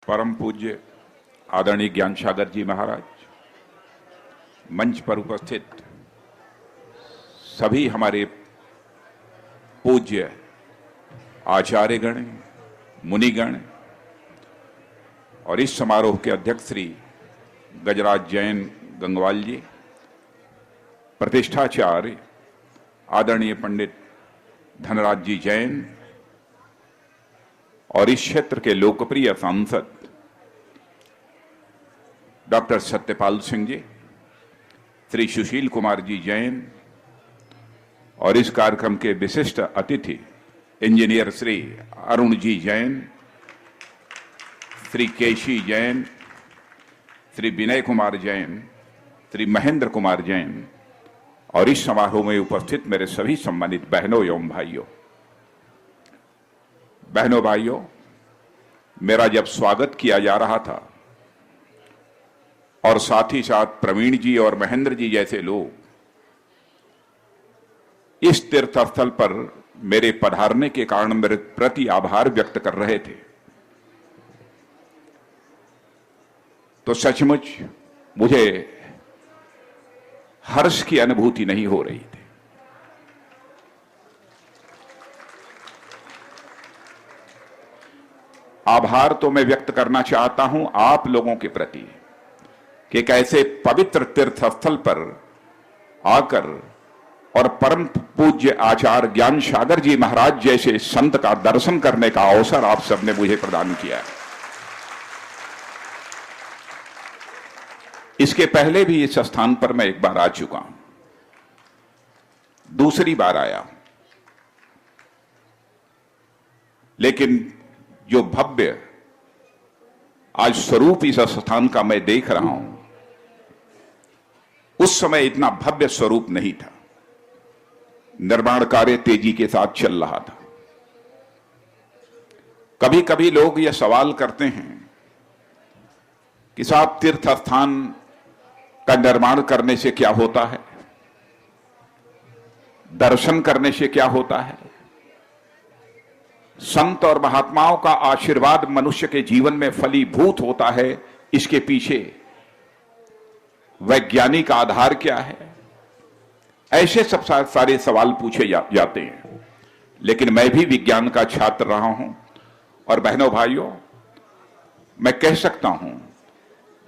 परम पूज्य आदरणीय ज्ञान सागर जी महाराज, मंच पर उपस्थित सभी हमारे पूज्य आचार्यगण, मुनिगण और इस समारोह के अध्यक्ष श्री गजराज जैन गंगवाल जी, प्रतिष्ठाचार्य आदरणीय पंडित धनराज जी जैन और इस क्षेत्र के लोकप्रिय सांसद डॉक्टर सत्यपाल सिंह जी, श्री सुशील कुमार जी जैन और इस कार्यक्रम के विशिष्ट अतिथि इंजीनियर श्री अरुण जी जैन, श्री केशी जैन, श्री विनय कुमार जैन, श्री महेंद्र कुमार जैन और इस समारोह में उपस्थित मेरे सभी सम्मानित बहनों एवं भाइयों। बहनों भाइयों, मेरा जब स्वागत किया जा रहा था और साथ ही साथ प्रवीण जी और महेंद्र जी जैसे लोग इस तीर्थ स्थल पर मेरे पधारने के कारण मेरे प्रति आभार व्यक्त कर रहे थे, तो सचमुच मुझे हर्ष की अनुभूति नहीं हो रही थी। आभार तो मैं व्यक्त करना चाहता हूं आप लोगों के प्रति कि एक ऐसे पवित्र तीर्थ स्थल पर आकर और परम पूज्य आचार्य ज्ञान सागर जी महाराज जैसे संत का दर्शन करने का अवसर आप सबने मुझे प्रदान किया है। इसके पहले भी इस स्थान पर मैं एक बार आ चुका हूं, दूसरी बार आया, लेकिन जो भव्य आज स्वरूप इस स्थान का मैं देख रहा हूं, उस समय इतना भव्य स्वरूप नहीं था। निर्माण कार्य तेजी के साथ चल रहा था। कभी कभी लोग यह सवाल करते हैं कि साहब तीर्थ स्थान का निर्माण करने से क्या होता है, दर्शन करने से क्या होता है, संत और महात्माओं का आशीर्वाद मनुष्य के जीवन में फलीभूत होता है, इसके पीछे वैज्ञानिक आधार क्या है, ऐसे सब सारे सवाल पूछे जाते हैं। लेकिन मैं भी विज्ञान का छात्र रहा हूं और बहनों भाइयों, मैं कह सकता हूं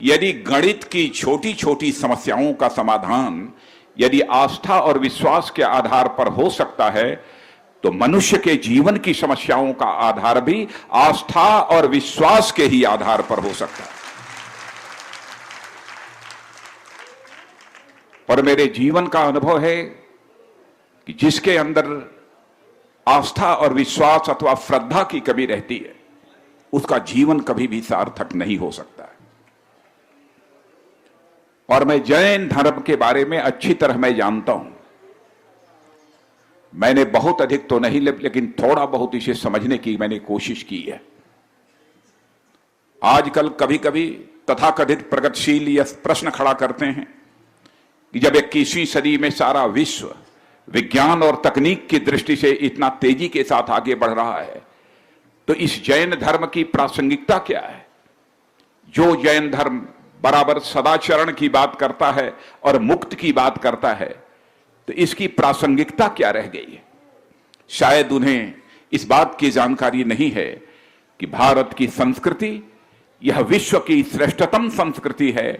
यदि गणित की छोटी छोटी समस्याओं का समाधान यदि आस्था और विश्वास के आधार पर हो सकता है, तो मनुष्य के जीवन की समस्याओं का आधार भी आस्था और विश्वास के ही आधार पर हो सकता है। और मेरे जीवन का अनुभव है कि जिसके अंदर आस्था और विश्वास अथवा श्रद्धा की कमी रहती है, उसका जीवन कभी भी सार्थक नहीं हो सकता है। और मैं जैन धर्म के बारे में अच्छी तरह मैं जानता हूं। मैंने बहुत अधिक तो नहीं, लेकिन थोड़ा बहुत इसे समझने की मैंने कोशिश की है। आजकल कभी कभी तथाकथित प्रगतिशील यह प्रश्न खड़ा करते हैं कि जब 21वीं सदी में सारा विश्व विज्ञान और तकनीक की दृष्टि से इतना तेजी के साथ आगे बढ़ रहा है, तो इस जैन धर्म की प्रासंगिकता क्या है? जो जैन धर्म बराबर सदाचरण की बात करता है और मुक्त की बात करता है, तो इसकी प्रासंगिकता क्या रह गई है? शायद उन्हें इस बात की जानकारी नहीं है कि भारत की संस्कृति यह विश्व की श्रेष्ठतम संस्कृति है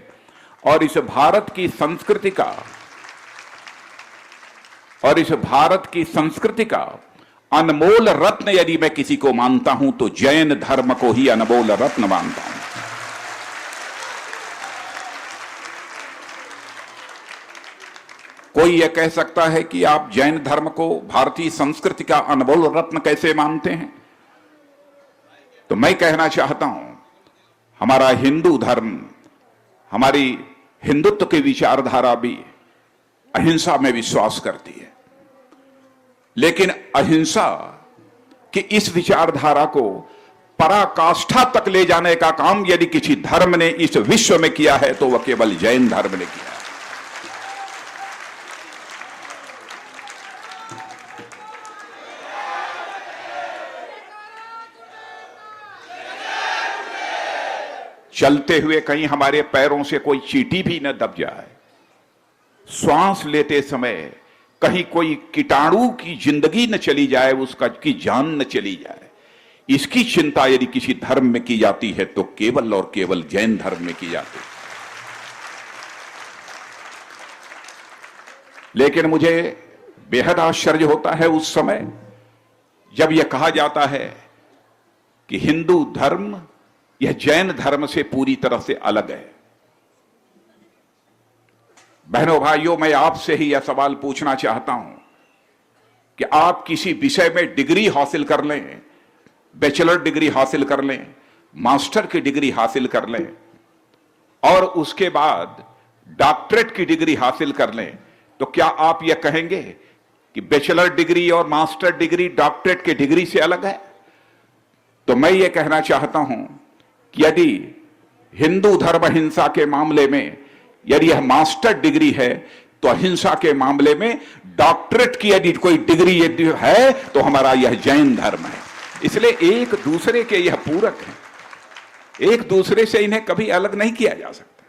और इस भारत की संस्कृति का अनमोल रत्न यदि मैं किसी को मानता हूं तो जैन धर्म को ही अनमोल रत्न मानता हूं। कोई यह कह सकता है कि आप जैन धर्म को भारतीय संस्कृति का अनमोल रत्न कैसे मानते हैं? तो मैं कहना चाहता हूं, हमारा हिंदू धर्म, हमारी हिंदुत्व की विचारधारा भी अहिंसा में विश्वास करती है, लेकिन अहिंसा की इस विचारधारा को पराकाष्ठा तक ले जाने का काम यदि किसी धर्म ने इस विश्व में किया है तो वह केवल जैन धर्म ने किया है। चलते हुए कहीं हमारे पैरों से कोई चींटी भी न दब जाए, श्वास लेते समय कहीं कोई कीटाणु की जिंदगी न चली जाए, उसका की जान न चली जाए। इसकी चिंता यदि किसी धर्म में की जाती है तो केवल और केवल जैन धर्म में की जाती है। लेकिन मुझे बेहद आश्चर्य होता है उस समय जब यह कहा जाता है कि हिंदू धर्म यह जैन धर्म से पूरी तरह से अलग है। बहनों भाइयों, मैं आपसे ही यह सवाल पूछना चाहता हूं कि आप किसी विषय में डिग्री हासिल कर लें, बैचलर डिग्री हासिल कर लें, मास्टर की डिग्री हासिल कर लें और उसके बाद डॉक्टरेट की डिग्री हासिल कर लें, तो क्या आप यह कहेंगे कि बैचलर डिग्री और मास्टर डिग्री डॉक्टरेट की डिग्री से अलग है? तो मैं यह कहना चाहता हूं कि यदि हिंदू धर्म हिंसा के मामले में यदि यह मास्टर डिग्री है तो अहिंसा के मामले में डॉक्टरेट की यदि कोई डिग्री यदि है तो हमारा यह जैन धर्म है। इसलिए एक दूसरे के यह पूरक है, एक दूसरे से इन्हें कभी अलग नहीं किया जा सकता।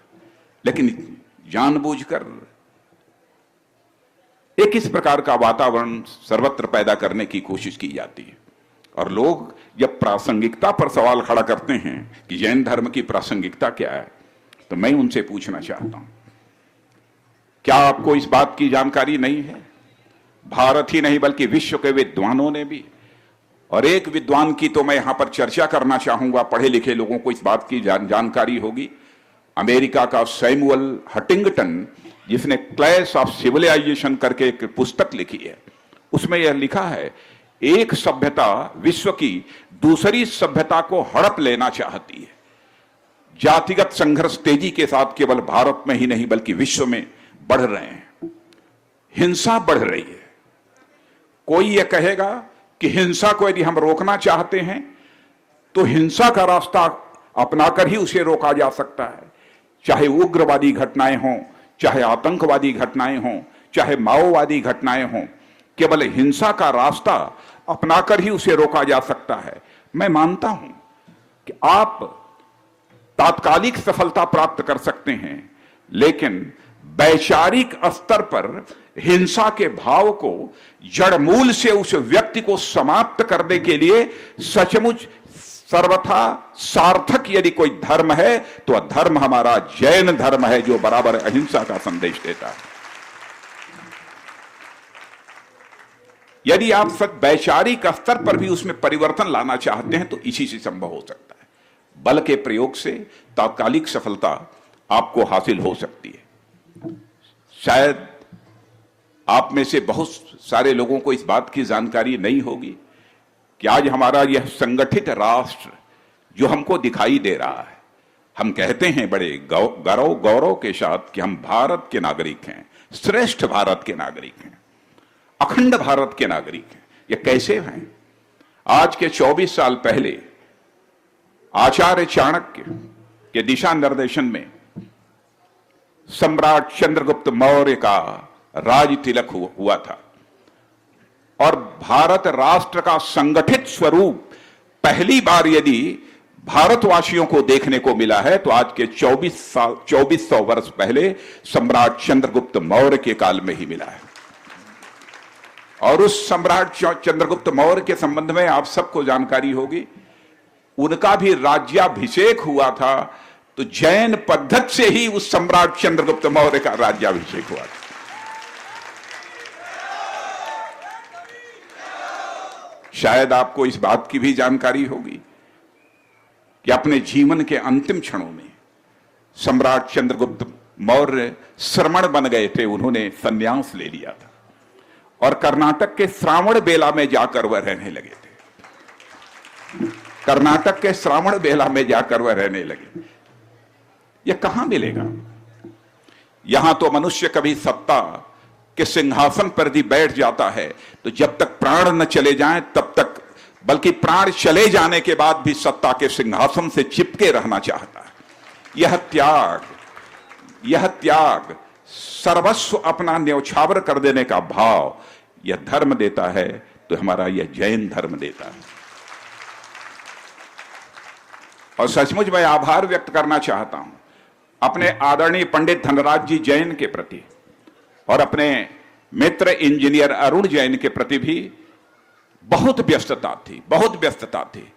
लेकिन जानबूझकर एक इस प्रकार का वातावरण सर्वत्र पैदा करने की कोशिश की जाती है और लोग जब प्रासंगिकता पर सवाल खड़ा करते हैं कि जैन धर्म की प्रासंगिकता क्या है, तो मैं उनसे पूछना चाहता हूं, क्या आपको इस बात की जानकारी नहीं है? भारत ही नहीं बल्कि विश्व के विद्वानों ने भी, और एक विद्वान की तो मैं यहां पर चर्चा करना चाहूंगा, पढ़े लिखे लोगों को इस बात की जानकारी होगी, अमेरिका का सैमुअल हंटिंगटन, जिसने क्लैश ऑफ सिविलाइजेशन करके एक पुस्तक लिखी है, उसमें यह लिखा है एक सभ्यता विश्व की दूसरी सभ्यता को हड़प लेना चाहती है। जातिगत संघर्ष तेजी के साथ केवल भारत में ही नहीं बल्कि विश्व में बढ़ रहे हैं, हिंसा बढ़ रही है। कोई यह कहेगा कि हिंसा को यदि हम रोकना चाहते हैं तो हिंसा का रास्ता अपनाकर ही उसे रोका जा सकता है, चाहे उग्रवादी घटनाएं हों, चाहे आतंकवादी घटनाएं हों, चाहे माओवादी घटनाएं हों, केवल हिंसा का रास्ता अपनाकर ही उसे रोका जा सकता है। मैं मानता हूं कि आप तात्कालिक सफलता प्राप्त कर सकते हैं, लेकिन वैचारिक स्तर पर हिंसा के भाव को जड़मूल से उस व्यक्ति को समाप्त करने के लिए सचमुच सर्वथा सार्थक यदि कोई धर्म है तो धर्म हमारा जैन धर्म है, जो बराबर अहिंसा का संदेश देता है। यदि आप वैचारिक स्तर पर भी उसमें परिवर्तन लाना चाहते हैं तो इसी से संभव हो सकता है। बल के प्रयोग से तात्कालिक सफलता आपको हासिल हो सकती है। शायद आप में से बहुत सारे लोगों को इस बात की जानकारी नहीं होगी कि आज हमारा यह संगठित राष्ट्र जो हमको दिखाई दे रहा है, हम कहते हैं बड़े गौरव के साथ कि हम भारत के नागरिक हैं, श्रेष्ठ भारत के नागरिक हैं, अखंड भारत के नागरिक हैं। ये कैसे हैं? आज के 24 साल पहले आचार्य चाणक्य के दिशा निर्देशन में सम्राट चंद्रगुप्त मौर्य का राज तिलक हुआ था और भारत राष्ट्र का संगठित स्वरूप पहली बार यदि भारतवासियों को देखने को मिला है तो आज के 2400 वर्ष पहले सम्राट चंद्रगुप्त मौर्य के काल में ही मिला है। और उस सम्राट चंद्रगुप्त मौर्य के संबंध में आप सबको जानकारी होगी, उनका भी राज्याभिषेक हुआ था तो जैन पद्धति से ही उस सम्राट चंद्रगुप्त मौर्य का राज्याभिषेक हुआ था। शायद आपको इस बात की भी जानकारी होगी कि अपने जीवन के अंतिम क्षणों में सम्राट चंद्रगुप्त मौर्य श्रमण बन गए थे, उन्होंने संन्यास ले लिया था और कर्नाटक के श्रावण बेला में जाकर वह रहने लगे थे। कर्नाटक के श्रावण बेला में जाकर वह रहने लगे। यह कहां मिलेगा? यहां तो मनुष्य कभी सत्ता के सिंहासन पर भी बैठ जाता है तो जब तक प्राण न चले जाएं तब तक, बल्कि प्राण चले जाने के बाद भी सत्ता के सिंहासन से चिपके रहना चाहता है। यह त्याग सर्वस्व अपना न्यौछावर कर देने का भाव यह धर्म देता है, तो हमारा यह जैन धर्म देता है। और सचमुच मैं आभार व्यक्त करना चाहता हूं अपने आदरणीय पंडित धनराज जी जैन के प्रति और अपने मित्र इंजीनियर अरुण जैन के प्रति भी। बहुत व्यस्तता थी।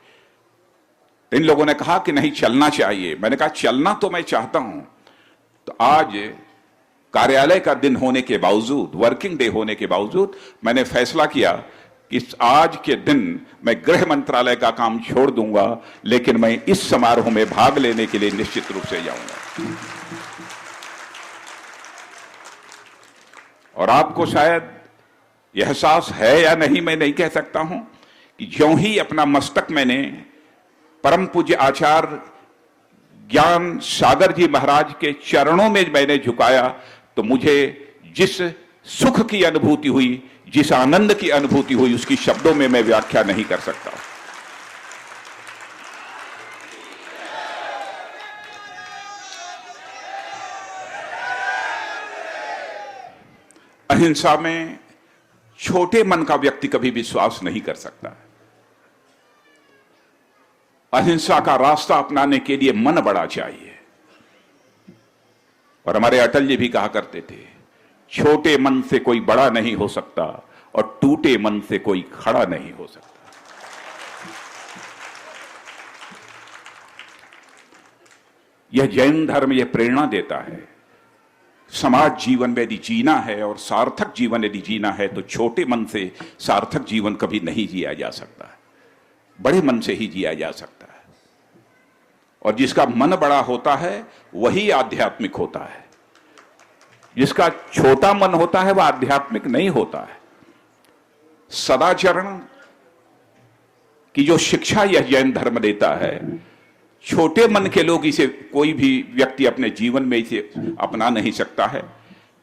इन लोगों ने कहा कि नहीं चलना चाहिए। मैंने कहा चलना तो मैं चाहता हूं। तो आज कार्यालय का दिन होने के बावजूद, वर्किंग डे होने के बावजूद, मैंने फैसला किया कि आज के दिन मैं गृह मंत्रालय का काम छोड़ दूंगा, लेकिन मैं इस समारोह में भाग लेने के लिए निश्चित रूप से जाऊंगा। और आपको शायद यह एहसास है या नहीं, मैं नहीं कह सकता हूं कि ज्यों ही अपना मस्तक मैंने परम पूज्य आचार्य ज्ञान सागर जी महाराज के चरणों में मैंने झुकाया, तो मुझे जिस सुख की अनुभूति हुई, जिस आनंद की अनुभूति हुई, उसकी शब्दों में मैं व्याख्या नहीं कर सकता। अहिंसा में छोटे मन का व्यक्ति कभी विश्वास नहीं कर सकता। अहिंसा का रास्ता अपनाने के लिए मन बड़ा चाहिए। और हमारे अटल जी भी कहा करते थे, छोटे मन से कोई बड़ा नहीं हो सकता और टूटे मन से कोई खड़ा नहीं हो सकता। यह जैन धर्म यह प्रेरणा देता है, समाज जीवन में यदि जीना है और सार्थक जीवन यदि जीना है तो छोटे मन से सार्थक जीवन कभी नहीं जिया जा सकता है, बड़े मन से ही जिया जा सकता है। और जिसका मन बड़ा होता है वही आध्यात्मिक होता है, जिसका छोटा मन होता है वह आध्यात्मिक नहीं होता है। सदाचरण की जो शिक्षा यह जैन धर्म देता है, छोटे मन के लोग इसे, कोई भी व्यक्ति अपने जीवन में इसे अपना नहीं सकता है।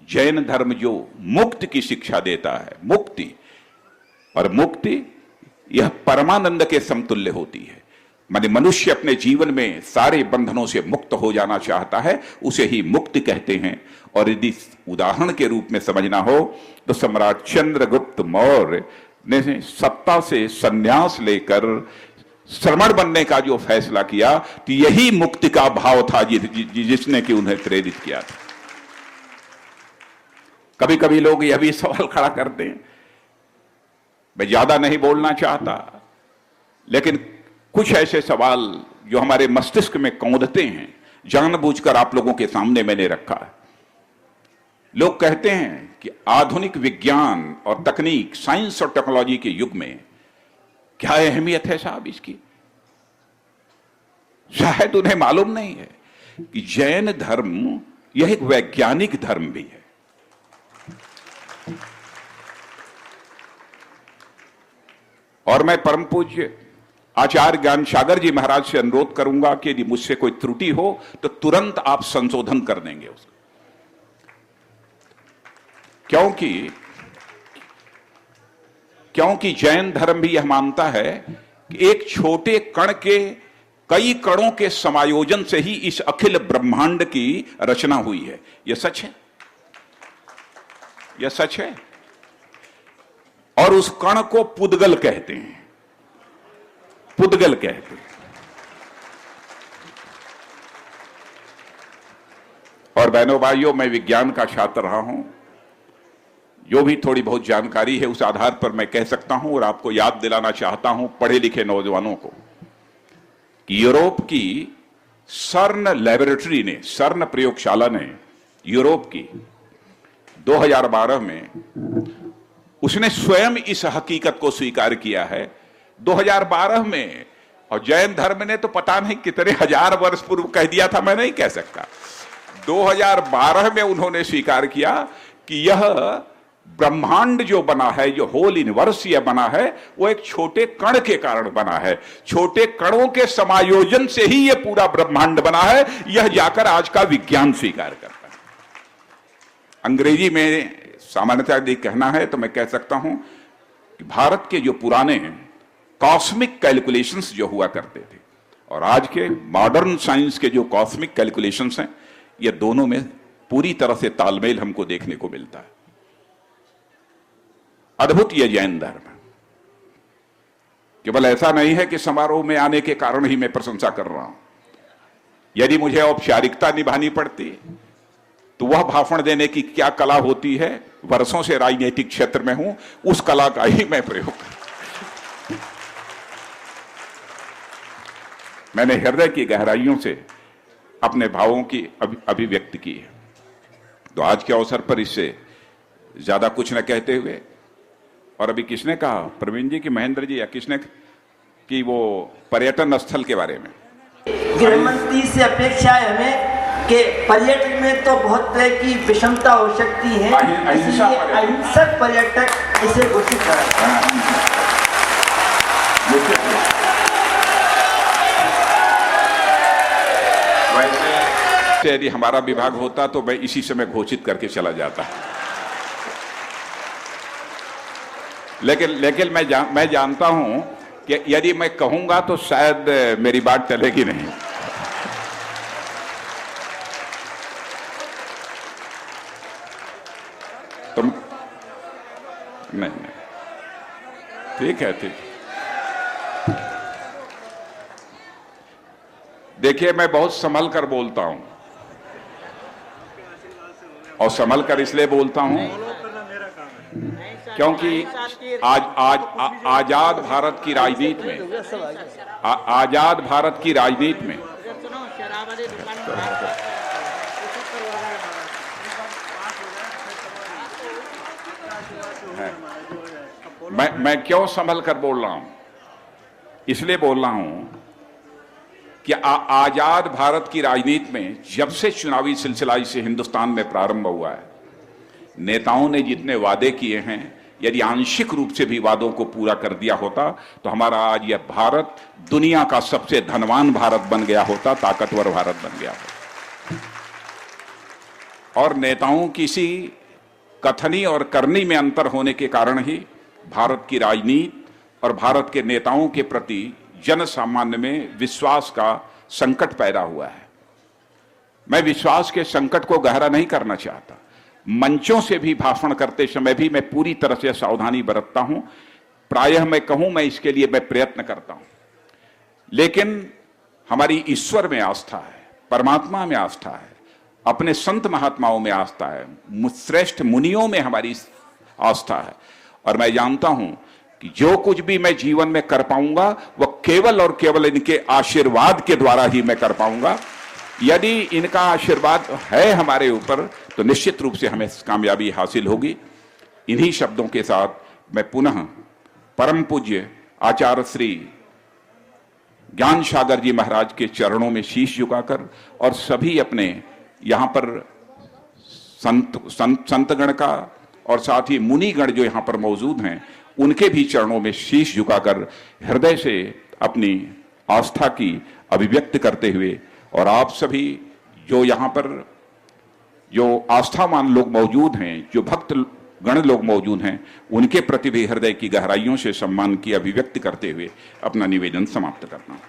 जैन धर्म जो मुक्ति की शिक्षा देता है, मुक्ति, और मुक्ति यह परमानंद के समतुल्य होती है। माने मनुष्य अपने जीवन में सारे बंधनों से मुक्त हो जाना चाहता है, उसे ही मुक्ति कहते हैं। और यदि उदाहरण के रूप में समझना हो तो सम्राट चंद्रगुप्त मौर्य ने सत्ता से संन्यास लेकर श्रमण बनने का जो फैसला किया, तो यही मुक्ति का भाव था जिसने कि उन्हें प्रेरित किया था। कभी कभी लोग यह भी सवाल खड़ा करते हैं, मैं ज्यादा नहीं बोलना चाहता, लेकिन कुछ ऐसे सवाल जो हमारे मस्तिष्क में कौंधते हैं, जानबूझकर आप लोगों के सामने मैंने रखा है। लोग कहते हैं कि आधुनिक विज्ञान और तकनीक, साइंस और टेक्नोलॉजी के युग में क्या अहमियत है साहब इसकी। शायद उन्हें मालूम नहीं है कि जैन धर्म यह एक वैज्ञानिक धर्म भी है। और मैं परम पूज्य आचार्य ज्ञान सागर जी महाराज से अनुरोध करूंगा कि यदि मुझसे कोई त्रुटि हो तो तुरंत आप संशोधन कर देंगे उसको, क्योंकि जैन धर्म भी यह मानता है कि एक छोटे कण के कई कणों के समायोजन से ही इस अखिल ब्रह्मांड की रचना हुई है। यह सच है, यह सच है। और उस कण को पुद्गल कहते हैं, पुद्गल कहते हैं। और बहनों भाइयों, मैं विज्ञान का छात्र रहा हूं, जो भी थोड़ी बहुत जानकारी है उस आधार पर मैं कह सकता हूं और आपको याद दिलाना चाहता हूं, पढ़े लिखे नौजवानों को, कि यूरोप की सर्न लैबोरेटरी ने, सर्न प्रयोगशाला ने यूरोप की 2012 में उसने स्वयं इस हकीकत को स्वीकार किया है 2012 में। और जैन धर्म ने तो पता नहीं कितने हजार वर्ष पूर्व कह दिया था, मैं नहीं कह सकता। 2012 में उन्होंने स्वीकार किया कि यह ब्रह्मांड जो बना है, जो होल यूनिवर्स यह बना है, वो एक छोटे कण के कारण बना है। छोटे कणों के समायोजन से ही यह पूरा ब्रह्मांड बना है। यह जाकर आज का विज्ञान स्वीकार करता है। अंग्रेजी में सामान्यतः यदि कहना है तो मैं कह सकता हूं कि भारत के जो पुराने कॉस्मिक कैलकुलेशंस जो हुआ करते थे और आज के मॉडर्न साइंस के जो कॉस्मिक कैलकुलेशंस हैं, ये दोनों में पूरी तरह से तालमेल हमको देखने को मिलता है। अद्भुत यह जैन धर्म। केवल ऐसा नहीं है कि समारोह में आने के कारण ही मैं प्रशंसा कर रहा हूं, यदि मुझे औपचारिकता निभानी पड़ती तो वह भाषण देने की क्या कला होती है, वर्षों से राजनीतिक क्षेत्र में हूं, उस कला का ही मैं प्रयोग कर। मैंने हृदय की गहराइयों से अपने भावों की अभिव्यक्ति की है। तो आज के अवसर पर इससे ज्यादा कुछ न कहते हुए, और अभी किसने कहा, प्रवीण जी की महेंद्र जी या किसने, कि वो पर्यटन स्थल के बारे में गृह मंत्री से अपेक्षा है हमें कि पर्यटन में तो बहुत तरह की विषमता हो सकती है, इसलिए अहिंसक पर्यटक इसे घोषित करें। वैसे यदि हमारा विभाग होता तो मैं इसी समय घोषित करके चला जाता, लेकिन मैं जानता हूं कि यदि मैं कहूंगा तो शायद मेरी बात चलेगी नहीं। तुम नहीं, ठीक है, ठीक। देखिए, मैं बहुत संभल कर बोलता हूं, और संभल कर इसलिए बोलता हूं क्योंकि आजाद भारत की राजनीति में, आजाद भारत की राजनीति में मैं क्यों संभल कर बोल रहा हूं, इसलिए बोल रहा हूं कि आजाद भारत की राजनीति में जब से चुनावी सिलसिला इसे हिंदुस्तान में प्रारंभ हुआ है, नेताओं ने जितने वादे किए हैं, यदि आंशिक रूप से भी वादों को पूरा कर दिया होता तो हमारा आज यह भारत दुनिया का सबसे धनवान भारत बन गया होता, ताकतवर भारत बन गया होता। और नेताओं की इसी कथनी और करनी में अंतर होने के कारण ही भारत की राजनीति और भारत के नेताओं के प्रति जन सामान्य में विश्वास का संकट पैदा हुआ है। मैं विश्वास के संकट को गहरा नहीं करना चाहता। मंचों से भी भाषण करते समय भी मैं पूरी तरह से सावधानी बरतता हूं। प्रायः मैं कहूं, मैं इसके लिए मैं प्रयत्न करता हूं, लेकिन हमारी ईश्वर में आस्था है, परमात्मा में आस्था है, अपने संत महात्माओं में आस्था है, श्रेष्ठ मुनियों में हमारी आस्था है। और मैं जानता हूं कि जो कुछ भी मैं जीवन में कर पाऊंगा वह केवल और केवल इनके आशीर्वाद के द्वारा ही मैं कर पाऊंगा। यदि इनका आशीर्वाद है हमारे ऊपर तो निश्चित रूप से हमें कामयाबी हासिल होगी। इन्हीं शब्दों के साथ मैं पुनः परम पूज्य आचार्य श्री ज्ञान सागर जी महाराज के चरणों में शीश झुकाकर और सभी अपने यहाँ पर संतगण का और साथ ही मुनिगण जो यहाँ पर मौजूद हैं उनके भी चरणों में शीश झुकाकर हृदय से अपनी आस्था की अभिव्यक्त करते हुए, और आप सभी जो यहाँ पर जो आस्थावान लोग मौजूद हैं, जो भक्त गण लोग मौजूद हैं, उनके प्रति भी हृदय की गहराइयों से सम्मान की अभिव्यक्ति करते हुए अपना निवेदन समाप्त करना।